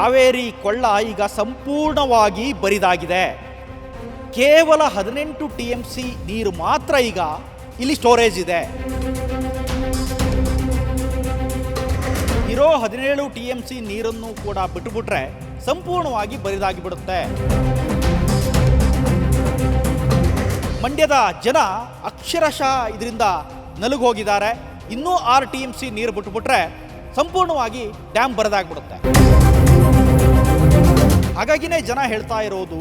ಕಾವೇರಿ ಕೊಳ್ಳ ಈಗ ಸಂಪೂರ್ಣವಾಗಿ ಬರಿದಾಗಿದೆ. ಕೇವಲ 18 TMC ನೀರು ಮಾತ್ರ ಈಗ ಇಲ್ಲಿ ಸ್ಟೋರೇಜ್ ಇದೆ. ಇರೋ 17 TMC ನೀರನ್ನು ಕೂಡ ಬಿಟ್ಟುಬಿಟ್ರೆ ಸಂಪೂರ್ಣವಾಗಿ ಬರಿದಾಗಿ ಬಿಡುತ್ತೆ. ಮಂಡ್ಯದ ಜನ ಅಕ್ಷರಶಃ ಇದರಿಂದ ನಲುಗೋಗಿದ್ದಾರೆ. ಇನ್ನೂ 6 TMC ನೀರು ಬಿಟ್ಟುಬಿಟ್ರೆ ಸಂಪೂರ್ಣವಾಗಿ ಡ್ಯಾಮ್ ಬರದಾಗ್ಬಿಡುತ್ತೆ. ಹಾಗಾಗಿನೇ ಜನ ಹೇಳ್ತಾ ಇರೋದು,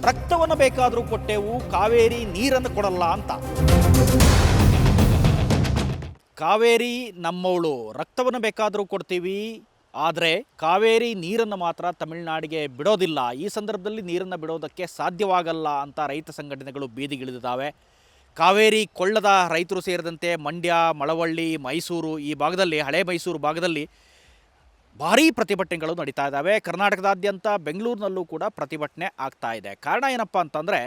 ರಕ್ತವನ್ನು ಬೇಕಾದರೂ ಕೊಟ್ಟೆವು, ಕಾವೇರಿ ನೀರನ್ನು ಕೊಡಲ್ಲ ಅಂತ. ಕಾವೇರಿ ನಮ್ಮವಳು, ರಕ್ತವನ್ನು ಬೇಕಾದರೂ ಕೊಡ್ತೀವಿ, ಆದರೆ ಕಾವೇರಿ ನೀರನ್ನು ಮಾತ್ರ ತಮಿಳುನಾಡಿಗೆ ಬಿಡೋದಿಲ್ಲ. ಈ ಸಂದರ್ಭದಲ್ಲಿ ನೀರನ್ನು ಬಿಡೋದಕ್ಕೆ ಸಾಧ್ಯವಾಗಲ್ಲ ಅಂತ ರೈತ ಸಂಘಟನೆಗಳು ಬೀದಿಗಿಳಿದಿದ್ದಾವೆ. ಕಾವೇರಿ ಕೊಳ್ಳದ ರೈತರು ಸೇರಿದಂತೆ ಮಂಡ್ಯ, ಮಳವಳ್ಳಿ, ಮೈಸೂರು ಈ ಭಾಗದಲ್ಲಿ, ಹಳೆ ಮೈಸೂರು ಭಾಗದಲ್ಲಿ ಭಾರೀ ಪ್ರತಿಭಟನೆಗಳು ನಡೀತಾ ಇದ್ದಾವೆ. ಕರ್ನಾಟಕದಾದ್ಯಂತ ಬೆಂಗಳೂರಿನಲ್ಲೂ ಕೂಡ ಪ್ರತಿಭಟನೆ ಆಗ್ತಾ ಇದೆ. ಕಾರಣ ಏನಪ್ಪ ಅಂತಂದರೆ,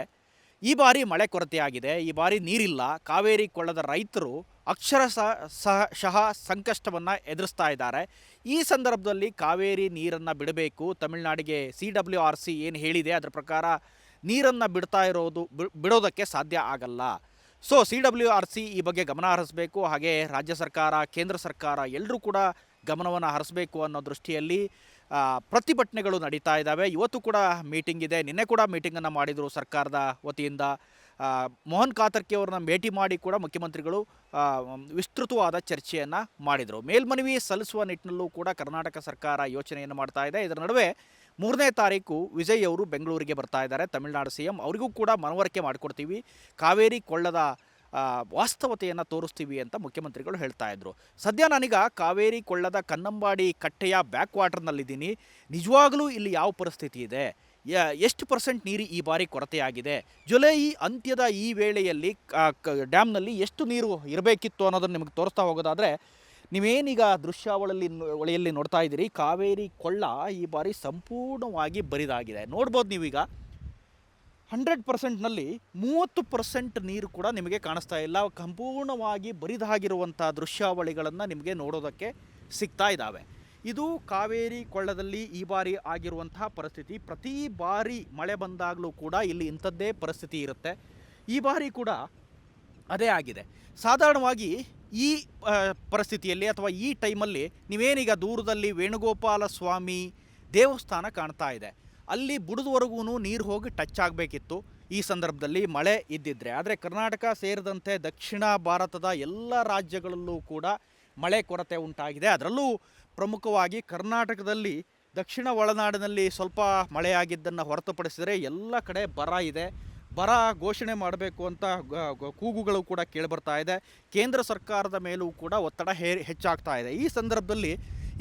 ಈ ಬಾರಿ ಮಳೆ ಕೊರತೆಯಾಗಿದೆ, ಈ ಬಾರಿ ನೀರಿಲ್ಲ. ಕಾವೇರಿ ಕೊಳ್ಳದ ರೈತರು ಅಕ್ಷರಶಃ ಸಂಕಷ್ಟವನ್ನು ಎದುರಿಸ್ತಾ ಇದ್ದಾರೆ. ಈ ಸಂದರ್ಭದಲ್ಲಿ ಕಾವೇರಿ ನೀರನ್ನು ಬಿಡಬೇಕು, ತಮಿಳುನಾಡಿಗೆ CWRC ಏನು ಹೇಳಿದೆ ಅದರ ಪ್ರಕಾರ ನೀರನ್ನು ಬಿಡೋದಕ್ಕೆ ಸಾಧ್ಯ ಆಗಲ್ಲ. ಸೊ CWRC ಈ ಬಗ್ಗೆ ಗಮನ ಹರಿಸಬೇಕು. ಹಾಗೆ ರಾಜ್ಯ ಸರ್ಕಾರ, ಕೇಂದ್ರ ಸರ್ಕಾರ ಎಲ್ಲರೂ ಕೂಡ ಗಮನವನ್ನು ಹರಿಸಬೇಕು ಅನ್ನೋ ದೃಷ್ಟಿಯಲ್ಲಿ ಪ್ರತಿಭಟನೆಗಳು ನಡೀತಾ ಇದ್ದಾವೆ. ಇವತ್ತು ಕೂಡ ಮೀಟಿಂಗ್ ಇದೆ. ನಿನ್ನೆ ಕೂಡ ಮೀಟಿಂಗನ್ನು ಮಾಡಿದರು ಸರ್ಕಾರದ ವತಿಯಿಂದ. ಮೋಹನ್ ಕಾತರ್ಕಿ ಅವ್ರನ್ನ ಭೇಟಿ ಮಾಡಿ ಕೂಡ ಮುಖ್ಯಮಂತ್ರಿಗಳು ವಿಸ್ತೃತವಾದ ಚರ್ಚೆಯನ್ನು ಮಾಡಿದರು. ಮೇಲ್ಮನವಿ ಸಲ್ಲಿಸುವ ನಿಟ್ಟಿನಲ್ಲೂ ಕೂಡ ಕರ್ನಾಟಕ ಸರ್ಕಾರ ಯೋಚನೆಯನ್ನು ಮಾಡ್ತಾ ಇದೆ. ಇದರ ನಡುವೆ 3ನೇ ತಾರೀಕು ವಿಜಯ್ ಅವರು ಬೆಂಗಳೂರಿಗೆ ಬರ್ತಾ ಇದ್ದಾರೆ, ತಮಿಳುನಾಡು CM. ಅವರಿಗೂ ಕೂಡ ಮನವರಿಕೆ ಮಾಡಿಕೊಡ್ತೀವಿ, ಕಾವೇರಿ ಕೊಳ್ಳದ ವಾಸ್ತವತೆಯನ್ನು ತೋರಿಸ್ತೀವಿ ಅಂತ ಮುಖ್ಯಮಂತ್ರಿಗಳು ಹೇಳ್ತಾ ಇದ್ರು. ಸದ್ಯ ನಾನೀಗ ಕಾವೇರಿ ಕೊಳ್ಳದ ಕನ್ನಂಬಾಡಿ ಕಟ್ಟೆಯ ಬ್ಯಾಕ್ ವಾಟರ್ನಲ್ಲಿದ್ದೀನಿ. ನಿಜವಾಗಲೂ ಇಲ್ಲಿ ಯಾವ ಪರಿಸ್ಥಿತಿ ಇದೆ, ಎಷ್ಟು % ನೀರು ಈ ಬಾರಿ ಕೊರತೆಯಾಗಿದೆ, ಜುಲೈ ಅಂತ್ಯದ ಈ ವೇಳೆಯಲ್ಲಿ ಡ್ಯಾಮ್ನಲ್ಲಿ ಎಷ್ಟು ನೀರು ಇರಬೇಕಿತ್ತು ಅನ್ನೋದನ್ನು ನಿಮಗೆ ತೋರಿಸ್ತಾ ಹೋಗೋದಾದರೆ, ನೀವೇನೀಗ ದೃಶ್ಯಾವಳಿಯಲ್ಲಿ ನೋಡ್ತಾ ಇದ್ದೀರಿ, ಕಾವೇರಿ ಕೊಳ್ಳ ಈ ಬಾರಿ ಸಂಪೂರ್ಣವಾಗಿ ಬರಿದಾಗಿದೆ. ನೋಡ್ಬೋದು ನೀವೀಗ 100%ನಲ್ಲಿ 30% ನೀರು ಕೂಡ ನಿಮಗೆ ಕಾಣಿಸ್ತಾ ಇಲ್ಲ. ಸಂಪೂರ್ಣವಾಗಿ ಬರಿದಾಗಿರುವಂಥ ದೃಶ್ಯಾವಳಿಗಳನ್ನು ನಿಮಗೆ ನೋಡೋದಕ್ಕೆ ಸಿಗ್ತಾ ಇದ್ದಾವೆ. ಇದು ಕಾವೇರಿ ಕೊಳ್ಳದಲ್ಲಿ ಈ ಬಾರಿ ಆಗಿರುವಂತಹ ಪರಿಸ್ಥಿತಿ. ಪ್ರತಿ ಬಾರಿ ಮಳೆ ಬಂದಾಗಲೂ ಕೂಡ ಇಲ್ಲಿ ಇಂಥದ್ದೇ ಪರಿಸ್ಥಿತಿ ಇರುತ್ತೆ. ಈ ಬಾರಿ ಕೂಡ ಅದೇ ಆಗಿದೆ. ಸಾಧಾರಣವಾಗಿ ಈ ಪರಿಸ್ಥಿತಿಯಲ್ಲಿ ಅಥವಾ ಈ ಟೈಮಲ್ಲಿ ನೀವೇನೀಗ ದೂರದಲ್ಲಿ ವೇಣುಗೋಪಾಲ ಸ್ವಾಮಿ ದೇವಸ್ಥಾನ ಕಾಣ್ತಾ ಇದೆ, ಅಲ್ಲಿ ಬುಡದವರೆಗೂ ನೀರು ಹೋಗಿ ಟಚ್ ಆಗಬೇಕಿತ್ತು ಈ ಸಂದರ್ಭದಲ್ಲಿ ಮಳೆ ಇದ್ದಿದ್ರೆ. ಆದರೆ ಕರ್ನಾಟಕ ಸೇರಿದಂತೆ ದಕ್ಷಿಣ ಭಾರತದ ಎಲ್ಲ ರಾಜ್ಯಗಳಲ್ಲೂ ಕೂಡ ಮಳೆ ಕೊರತೆ ಉಂಟಾಗಿದೆ. ಅದರಲ್ಲೂ ಪ್ರಮುಖವಾಗಿ ಕರ್ನಾಟಕದಲ್ಲಿ ದಕ್ಷಿಣ ಒಳನಾಡಿನಲ್ಲಿ ಸ್ವಲ್ಪ ಮಳೆಯಾಗಿದ್ದನ್ನು ಹೊರತುಪಡಿಸಿದರೆ ಎಲ್ಲ ಕಡೆ ಬರ ಇದೆ. ಬರ ಘೋಷಣೆ ಮಾಡಬೇಕು ಅಂತ ಕೂಗುಗಳು ಕೂಡ ಕೇಳಿಬರ್ತಾ ಇದೆ. ಕೇಂದ್ರ ಸರ್ಕಾರದ ಮೇಲೂ ಕೂಡ ಒತ್ತಡ ಹೆಚ್ಚಾಗ್ತಾ ಇದೆ. ಈ ಸಂದರ್ಭದಲ್ಲಿ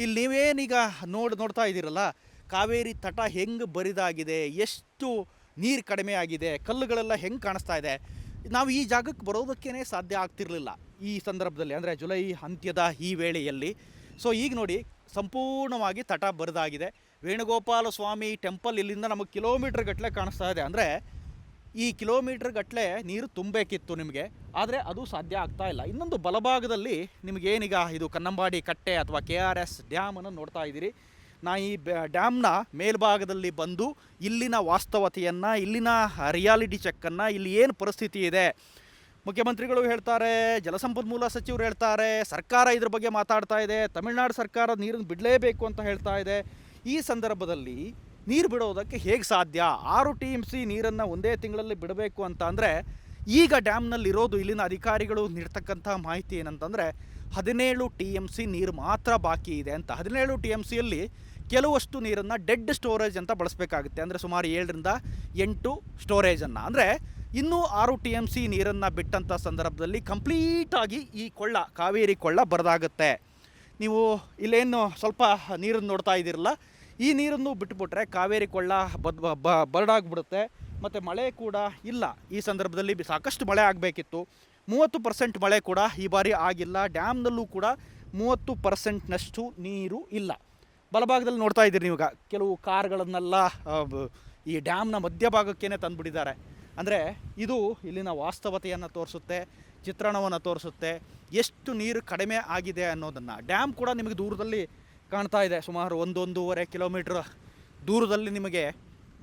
ಇಲ್ಲಿ ನೀವೇನೀಗ ನೋಡ್ತಾ ಇದ್ದೀರಲ್ಲ, ಕಾವೇರಿ ತಟ ಹೆಂಗೆ ಬರಿದಾಗಿದೆ, ಎಷ್ಟು ನೀರು ಕಡಿಮೆ ಆಗಿದೆ, ಕಲ್ಲುಗಳೆಲ್ಲ ಹೆಂಗೆ ಕಾಣಿಸ್ತಾ ಇದೆ. ನಾವು ಈ ಜಾಗಕ್ಕೆ ಬರೋದಕ್ಕೇ ಸಾಧ್ಯ ಆಗ್ತಿರಲಿಲ್ಲ ಈ ಸಂದರ್ಭದಲ್ಲಿ, ಅಂದರೆ ಜುಲೈ ಅಂತ್ಯದ ಈ ವೇಳೆಯಲ್ಲಿ. ಸೊ ಈಗ ನೋಡಿ, ಸಂಪೂರ್ಣವಾಗಿ ತಟ ಬರಿದಾಗಿದೆ. ವೇಣುಗೋಪಾಲ ಸ್ವಾಮಿ ಟೆಂಪಲ್ ಇಲ್ಲಿಂದ ನಮಗೆ ಕಿಲೋಮೀಟ್ರ್ ಗಟ್ಟಲೆ ಕಾಣಿಸ್ತಾ ಇದೆ. ಅಂದರೆ ಈ ಕಿಲೋಮೀಟ್ರ್ ಗಟ್ಟಲೆ ನೀರು ತುಂಬಬೇಕಿತ್ತು ನಿಮಗೆ, ಆದರೆ ಅದು ಸಾಧ್ಯ ಆಗ್ತಾ ಇಲ್ಲ. ಇನ್ನೊಂದು ಬಲಭಾಗದಲ್ಲಿ ನಿಮಗೇನೀಗ ಇದು ಕನ್ನಂಬಾಡಿ ಕಟ್ಟೆ ಅಥವಾ KRS ಡ್ಯಾಮನ್ನು ನೋಡ್ತಾ ಇದ್ದೀರಿ. ನಾ ಈ ಡ್ಯಾಮ್ನ ಮೇಲ್ಭಾಗದಲ್ಲಿ ಬಂದು ಇಲ್ಲಿನ ವಾಸ್ತವತೆಯನ್ನು, ಇಲ್ಲಿನ ರಿಯಾಲಿಟಿ ಚೆಕ್ಕನ್ನು, ಇಲ್ಲಿ ಏನು ಪರಿಸ್ಥಿತಿ ಇದೆ, ಮುಖ್ಯಮಂತ್ರಿಗಳು ಹೇಳ್ತಾರೆ, ಜಲಸಂಪನ್ಮೂಲ ಸಚಿವರು ಹೇಳ್ತಾರೆ, ಸರ್ಕಾರ ಇದ್ರ ಬಗ್ಗೆ ಮಾತಾಡ್ತಾ ಇದೆ, ತಮಿಳುನಾಡು ಸರ್ಕಾರ ನೀರನ್ನು ಬಿಡಲೇಬೇಕು ಅಂತ ಹೇಳ್ತಾ ಇದೆ. ಈ ಸಂದರ್ಭದಲ್ಲಿ ನೀರು ಬಿಡೋದಕ್ಕೆ ಹೇಗೆ ಸಾಧ್ಯ? 6 TMC ನೀರನ್ನು ಒಂದೇ ತಿಂಗಳಲ್ಲಿ ಬಿಡಬೇಕು ಅಂತ ಅಂದರೆ, ಈಗ ಡ್ಯಾಮ್ನಲ್ಲಿರೋದು ಇಲ್ಲಿನ ಅಧಿಕಾರಿಗಳು ನೀಡ್ತಕ್ಕಂಥ ಮಾಹಿತಿ ಏನಂತಂದರೆ 17 TMC ನೀರು ಮಾತ್ರ ಬಾಕಿ ಇದೆ ಅಂತ. 17 TMCಯಲ್ಲಿ ಕೆಲವಷ್ಟು ನೀರನ್ನು ಡೆಡ್ ಸ್ಟೋರೇಜ್ ಅಂತ ಬಳಸಬೇಕಾಗುತ್ತೆ. ಅಂದರೆ ಸುಮಾರು 7 ರಿಂದ 8 ಸ್ಟೋರೇಜನ್ನು. ಅಂದರೆ ಇನ್ನೂ 6 TMC ನೀರನ್ನು ಬಿಟ್ಟಂಥ ಸಂದರ್ಭದಲ್ಲಿ ಕಂಪ್ಲೀಟಾಗಿ ಈ ಕೊಳ್ಳ, ಕಾವೇರಿ ಕೊಳ್ಳ ಬರದಾಗುತ್ತೆ. ನೀವು ಇಲ್ಲೇನು ಸ್ವಲ್ಪ ನೀರನ್ನು ನೋಡ್ತಾ ಇದ್ದೀರಲ್ಲ, ಈ ನೀರನ್ನು ಬಿಟ್ಟುಬಿಟ್ರೆ ಕಾವೇರಿ ಕೊಳ್ಳ ಬರಡಾಗ್ಬಿಡುತ್ತೆ. ಮತ್ತು ಮಳೆ ಕೂಡ ಇಲ್ಲ. ಈ ಸಂದರ್ಭದಲ್ಲಿ ಸಾಕಷ್ಟು ಮಳೆ ಆಗಬೇಕಿತ್ತು. 30% ಮಳೆ ಕೂಡ ಈ ಬಾರಿ ಆಗಿಲ್ಲ. ಡ್ಯಾಮ್ನಲ್ಲೂ ಕೂಡ 30%ನಷ್ಟು ನೀರು ಇಲ್ಲ. ಬಲಭಾಗದಲ್ಲಿ ನೋಡ್ತಾ ಇದ್ದೀರಿ ನೀವೀಗ, ಕೆಲವು ಕಾರ್ಗಳನ್ನೆಲ್ಲ ಈ ಡ್ಯಾಮ್ನ ಮಧ್ಯಭಾಗಕ್ಕೇ ತಂದುಬಿಟ್ಟಿದ್ದಾರೆ. ಅಂದರೆ ಇದು ಇಲ್ಲಿನ ವಾಸ್ತವತೆಯನ್ನು ತೋರಿಸುತ್ತೆ, ಚಿತ್ರಣವನ್ನು ತೋರಿಸುತ್ತೆ, ಎಷ್ಟು ನೀರು ಕಡಿಮೆ ಆಗಿದೆ ಅನ್ನೋದನ್ನು. ಡ್ಯಾಮ್ ಕೂಡ ನಿಮಗೆ ದೂರದಲ್ಲಿ ಕಾಣ್ತಾ ಇದೆ, ಸುಮಾರು 1-1.5 ಕಿಲೋಮೀಟ್ರ್ ದೂರದಲ್ಲಿ ನಿಮಗೆ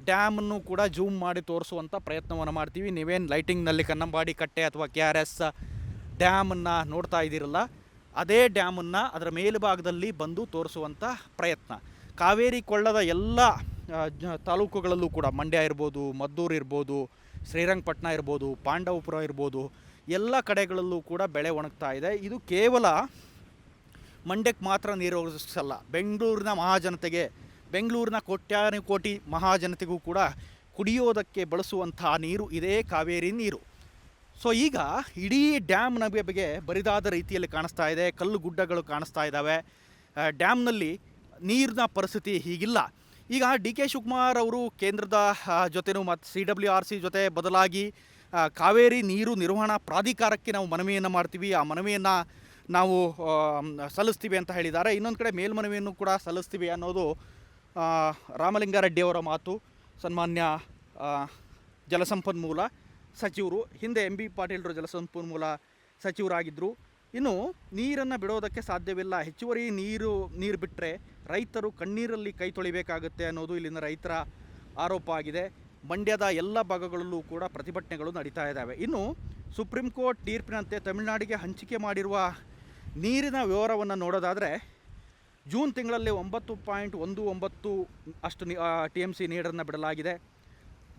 ಡ್ಯಾಮನ್ನು ಕೂಡ ಜೂಮ್ ಮಾಡಿ ತೋರಿಸುವಂಥ ಪ್ರಯತ್ನವನ್ನು ಮಾಡ್ತೀವಿ. ನೀವೇನು ಲೈಟಿಂಗ್ನಲ್ಲಿ ಕನ್ನಂಬಾಡಿ ಕಟ್ಟೆ ಅಥವಾ KRS ಡ್ಯಾಮನ್ನು ನೋಡ್ತಾ ಇದ್ದೀರಲ್ಲ, ಅದೇ ಡ್ಯಾಮನ್ನು ಅದರ ಮೇಲುಭಾಗದಲ್ಲಿ ಬಂದು ತೋರಿಸುವಂಥ ಪ್ರಯತ್ನ. ಕಾವೇರಿ ಕೊಳ್ಳದ ಎಲ್ಲ ತಾಲೂಕುಗಳಲ್ಲೂ ಕೂಡ, ಮಂಡ್ಯ ಇರ್ಬೋದು, ಮದ್ದೂರು ಇರ್ಬೋದು, ಶ್ರೀರಂಗಪಟ್ಟಣ ಇರ್ಬೋದು, ಪಾಂಡವಪುರ ಇರ್ಬೋದು, ಎಲ್ಲ ಕಡೆಗಳಲ್ಲೂ ಕೂಡ ಬೆಳೆ ಒಣಗ್ತಾ ಇದೆ. ಇದು ಕೇವಲ ಮಂಡ್ಯಕ್ಕೆ ಮಾತ್ರ ನೀರು ಒದಗಿಸಲ್ಲ, ಬೆಂಗಳೂರಿನ ಮಹಾಜನತೆಗೆ, ಬೆಂಗಳೂರಿನ ಕೋಟ್ಯಾನುಕೋಟಿ ಮಹಾಜನತೆಗೂ ಕೂಡ ಕುಡಿಯೋದಕ್ಕೆ ಬಳಸುವಂಥ ನೀರು ಇದೇ ಕಾವೇರಿ ನೀರು. ಸೊ ಈಗ ಇಡೀ ಡ್ಯಾಮ್ನ ಬಗ್ಗೆ ಬರಿದಾದ ರೀತಿಯಲ್ಲಿ ಕಾಣಿಸ್ತಾ ಇದೆ, ಕಲ್ಲು ಗುಡ್ಡಗಳು ಕಾಣಿಸ್ತಾ ಇದ್ದಾವೆ. ಡ್ಯಾಮ್ನಲ್ಲಿ ನೀರಿನ ಪರಿಸ್ಥಿತಿ ಹೀಗಿಲ್ಲ. ಈಗ DK ಶಿವಕುಮಾರ್ ಅವರು ಕೇಂದ್ರದ ಜೊತೆನೂ ಮತ್ತು CWRC ಜೊತೆ ಬದಲಾಗಿ ಕಾವೇರಿ ನೀರು ನಿರ್ವಹಣಾ ಪ್ರಾಧಿಕಾರಕ್ಕೆ ನಾವು ಮನವಿಯನ್ನು ಮಾಡ್ತೀವಿ, ಆ ಮನವಿಯನ್ನು ನಾವು ಸಲ್ಲಿಸ್ತೀವಿ ಅಂತ ಹೇಳಿದ್ದಾರೆ. ಇನ್ನೊಂದು ಕಡೆ ಮೇಲ್ಮನವಿಯನ್ನು ಕೂಡ ಸಲ್ಲಿಸ್ತೀವಿ ಅನ್ನೋದು ರಾಮಲಿಂಗಾರೆಡ್ಡಿಯವರ ಮಾತು. ಸನ್ಮಾನ್ಯ ಜಲಸಂಪನ್ಮೂಲ ಸಚಿವರು, ಹಿಂದೆ MB ಪಾಟೀಲರು ಜಲಸಂಪನ್ಮೂಲ ಸಚಿವರಾಗಿದ್ದರು. ಇನ್ನು ನೀರನ್ನು ಬಿಡೋದಕ್ಕೆ ಸಾಧ್ಯವಿಲ್ಲ, ಹೆಚ್ಚುವರಿ ನೀರು ಬಿಟ್ಟರೆ ರೈತರು ಕಣ್ಣೀರಲ್ಲಿ ಕೈ ತೊಳಿಬೇಕಾಗುತ್ತೆ ಅನ್ನೋದು ಇಲ್ಲಿನ ರೈತರ ಆರೋಪ ಆಗಿದೆ. ಮಂಡ್ಯದ ಎಲ್ಲ ಭಾಗಗಳಲ್ಲೂ ಕೂಡ ಪ್ರತಿಭಟನೆಗಳು ನಡೀತಾ ಇದ್ದಾವೆ. ಇನ್ನು ಸುಪ್ರೀಂ ಕೋರ್ಟ್ ತೀರ್ಪಿನಂತೆ ತಮಿಳುನಾಡಿಗೆ ಹಂಚಿಕೆ ಮಾಡಿರುವ ನೀರಿನ ವಿವರವನ್ನು ನೋಡೋದಾದರೆ, ಜೂನ್ ತಿಂಗಳಲ್ಲಿ 9.19 ಅಷ್ಟು TMC ನೀರನ್ನು ಬಿಡಲಾಗಿದೆ.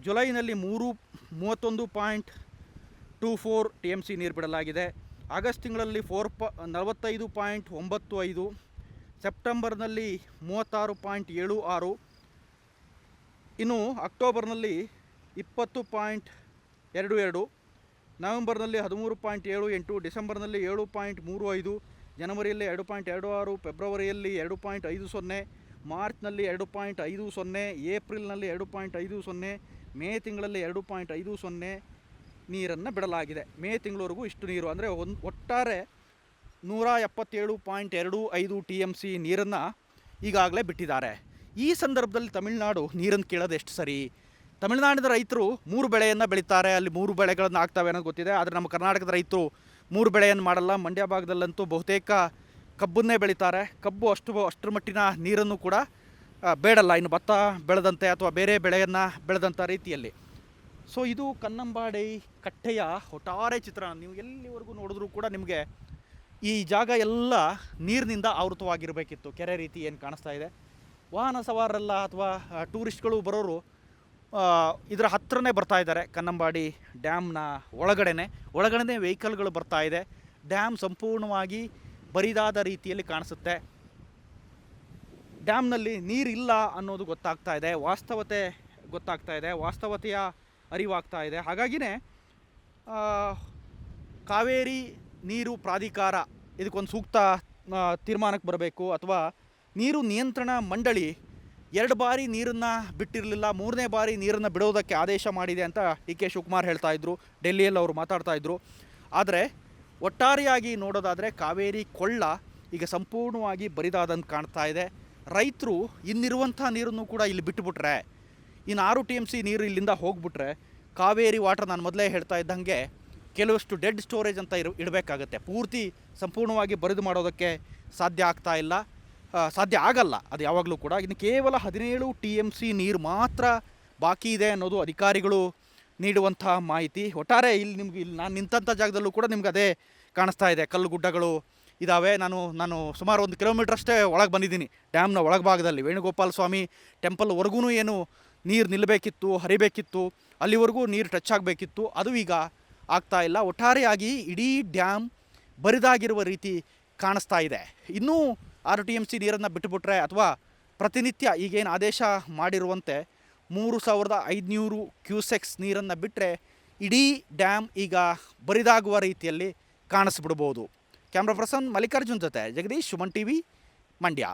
ಜುಲೈನಲ್ಲಿ 31.24 TMC ನೀರು ಬಿಡಲಾಗಿದೆ. ಆಗಸ್ಟ್ ತಿಂಗಳಲ್ಲಿ 45.95, ಸೆಪ್ಟೆಂಬರ್ನಲ್ಲಿ 36.76, ಇನ್ನು ಅಕ್ಟೋಬರ್ನಲ್ಲಿ 20.22, ನವೆಂಬರ್ನಲ್ಲಿ 13.78, ಡಿಸೆಂಬರ್ನಲ್ಲಿ 7.35, ಜನವರಿಯಲ್ಲಿ 2.26, ಫೆಬ್ರವರಿಯಲ್ಲಿ 2.50, ಮಾರ್ಚ್ನಲ್ಲಿ 2.50, ಏಪ್ರಿಲ್ನಲ್ಲಿ 2.50, ಮೇ ತಿಂಗಳಲ್ಲಿ 2.50 ನೀರನ್ನು ಬಿಡಲಾಗಿದೆ. ಮೇ ತಿಂಗಳವರೆಗೂ ಇಷ್ಟು ನೀರು, ಅಂದರೆ ಒಟ್ಟಾರೆ 177.25 TMC ನೀರನ್ನು ಈಗಾಗಲೇ ಬಿಟ್ಟಿದ್ದಾರೆ. ಈ ಸಂದರ್ಭದಲ್ಲಿ ತಮಿಳುನಾಡು ನೀರನ್ನು ಕೇಳೋದು ಎಷ್ಟು ಸರಿ? ತಮಿಳುನಾಡಿನ ರೈತರು 3 ಬೆಳೆಯನ್ನು ಬೆಳೀತಾರೆ, ಅಲ್ಲಿ 3 ಬೆಳೆಗಳನ್ನು ಆಗ್ತವೆ ಅನ್ನೋದು ಗೊತ್ತಿದೆ. ಆದರೆ ನಮ್ಮ ಕರ್ನಾಟಕದ ರೈತರು 3 ಬೆಳೆಯನ್ನು ಮಾಡಲ್ಲ. ಮಂಡ್ಯ ಭಾಗದಲ್ಲಂತೂ ಬಹುತೇಕ ಕಬ್ಬನ್ನೇ ಬೆಳೀತಾರೆ. ಕಬ್ಬು ಅಷ್ಟರ ಮಟ್ಟಿನ ನೀರನ್ನು ಕೂಡ ಬೇಡಲ್ಲ, ಇನ್ನು ಭತ್ತ ಬೆಳೆದಂತೆ ಅಥವಾ ಬೇರೆ ಬೆಳೆಯನ್ನು ಬೆಳೆದಂಥ ರೀತಿಯಲ್ಲಿ. ಸೊ ಇದು ಕನ್ನಂಬಾಡಿ ಕಟ್ಟೆಯ ಒಟ್ಟಾರೆ ಚಿತ್ರಣ. ನೀವು ಎಲ್ಲಿವರೆಗೂ ನೋಡಿದ್ರೂ ಕೂಡ ನಿಮಗೆ ಈ ಜಾಗ ಎಲ್ಲ ನೀರಿನಿಂದ ಆವೃತವಾಗಿರಬೇಕಿತ್ತು. ಕೆರೆ ರೀತಿ ಏನು ಕಾಣಿಸ್ತಾ ಇದೆ. ವಾಹನ ಸವಾರರೆಲ್ಲ ಅಥವಾ ಟೂರಿಸ್ಟ್ಗಳು ಬರೋರು ಇದರ ಹತ್ರನೇ ಬರ್ತಾ ಇದ್ದಾರೆ. ಕನ್ನಂಬಾಡಿ ಡ್ಯಾಮ್ನ ಒಳಗಡೆ ವೆಹಿಕಲ್ಗಳು ಬರ್ತಾ ಇದೆ. ಡ್ಯಾಮ್ ಸಂಪೂರ್ಣವಾಗಿ ಬರಿದಾದ ರೀತಿಯಲ್ಲಿ ಕಾಣಿಸುತ್ತೆ. ಡ್ಯಾಮ್ನಲ್ಲಿ ನೀರಿಲ್ಲ ಅನ್ನೋದು ಗೊತ್ತಾಗ್ತಾ ಇದೆ, ವಾಸ್ತವತೆಯ ಅರಿವಾಗ್ತಾ ಇದೆ. ಹಾಗಾಗಿನೇ ಕಾವೇರಿ ನೀರು ಪ್ರಾಧಿಕಾರ ಇದಕ್ಕೊಂದು ಸೂಕ್ತ ತೀರ್ಮಾನಕ್ಕೆ ಬರಬೇಕು, ಅಥವಾ ನೀರು ನಿಯಂತ್ರಣ ಮಂಡಳಿ 2 ಬಾರಿ ನೀರನ್ನು ಬಿಟ್ಟಿರಲಿಲ್ಲ, 3ನೇ ಬಾರಿ ನೀರನ್ನು ಬಿಡೋದಕ್ಕೆ ಆದೇಶ ಮಾಡಿದೆ ಅಂತ DK ಶಿವಕುಮಾರ್ ಹೇಳ್ತಾ ಇದ್ರು, ಡೆಲ್ಲಿಯಲ್ಲಿ ಅವರು ಮಾತಾಡ್ತಾ ಇದ್ರು. ಆದರೆ ಒಟ್ಟಾರೆಯಾಗಿ ನೋಡೋದಾದರೆ ಕಾವೇರಿ ಕೊಳ್ಳ ಈಗ ಸಂಪೂರ್ಣವಾಗಿ ಬರಿದಾದಂಗೆ ಕಾಣ್ತಾ ಇದೆ. ರೈತರು ಇನ್ನಿರುವಂಥ ನೀರನ್ನು ಕೂಡ ಇಲ್ಲಿ ಬಿಟ್ಟುಬಿಟ್ರೆ, ಇನ್ನು 6 TMC ನೀರು ಇಲ್ಲಿಂದ ಹೋಗ್ಬಿಟ್ರೆ ಕಾವೇರಿ ವಾಟರ್, ನಾನು ಮೊದಲೇ ಹೇಳ್ತಾ ಇದ್ದಂಗೆ ಕೆಲವಷ್ಟು ಡೆಡ್ ಸ್ಟೋರೇಜ್ ಅಂತ ಇಡಬೇಕಾಗತ್ತೆ. ಪೂರ್ತಿ ಸಂಪೂರ್ಣವಾಗಿ ಬರಿದು ಮಾಡೋದಕ್ಕೆ ಸಾಧ್ಯ ಆಗಲ್ಲ ಅದು ಯಾವಾಗಲೂ ಕೂಡ. ಇನ್ನು ಕೇವಲ 17 TMC ನೀರು ಮಾತ್ರ ಬಾಕಿ ಇದೆ ಅನ್ನೋದು ಅಧಿಕಾರಿಗಳು ನೀಡುವಂಥ ಮಾಹಿತಿ. ಒಟ್ಟಾರೆ ಇಲ್ಲಿ ನಾನು ನಿಂತಂಥ ಜಾಗದಲ್ಲೂ ಕೂಡ ನಿಮ್ಗೆ ಅದೇ ಕಾಣಿಸ್ತಾ ಇದೆ, ಕಲ್ಲು ಗುಡ್ಡಗಳು ಇದ್ದಾವೆ. ನಾನು ಸುಮಾರು 1 ಕಿಲೋಮೀಟ್ರ್ ಅಷ್ಟೇ ಒಳಗೆ ಬಂದಿದ್ದೀನಿ. ಡ್ಯಾಮ್ನ ಒಳಭಾಗದಲ್ಲಿ ವೇಣುಗೋಪಾಲ ಸ್ವಾಮಿ ಟೆಂಪಲ್ವರೆಗೂ ಏನು ನೀರು ನಿಲ್ಲಬೇಕಿತ್ತು, ಹರಿಬೇಕಿತ್ತು, ಅಲ್ಲಿವರೆಗೂ ನೀರು ಟಚ್ ಆಗಬೇಕಿತ್ತು, ಅದು ಈಗ ಆಗ್ತಾ ಇಲ್ಲ. ಒಟ್ಟಾರೆಯಾಗಿ ಇಡೀ ಡ್ಯಾಮ್ ಬರಿದಾಗಿರುವ ರೀತಿ ಕಾಣಿಸ್ತಾ ಇದೆ. ಇನ್ನೂ 6 TMC ನೀರನ್ನು ಬಿಟ್ಟುಬಿಟ್ರೆ, ಅಥವಾ ಪ್ರತಿನಿತ್ಯ ಈಗೇನು ಆದೇಶ ಮಾಡಿರುವಂತೆ 3500 ಕ್ಯೂಸೆಕ್ಸ್ ನೀರನ್ನು ಬಿಟ್ಟರೆ ಇಡೀ ಡ್ಯಾಮ್ ಈಗ ಬರಿದಾಗುವ ರೀತಿಯಲ್ಲಿ ಕಾಣಿಸ್ಬಿಡ್ಬೋದು. ಕ್ಯಾಮ್ರಾ ಪರ್ಸನ್ ಮಲ್ಲಿಕಾರ್ಜುನ್ ಜೊತೆ ಜಗದೀಶ್, ಸುಮನ್ TV, ಮಂಡ್ಯ.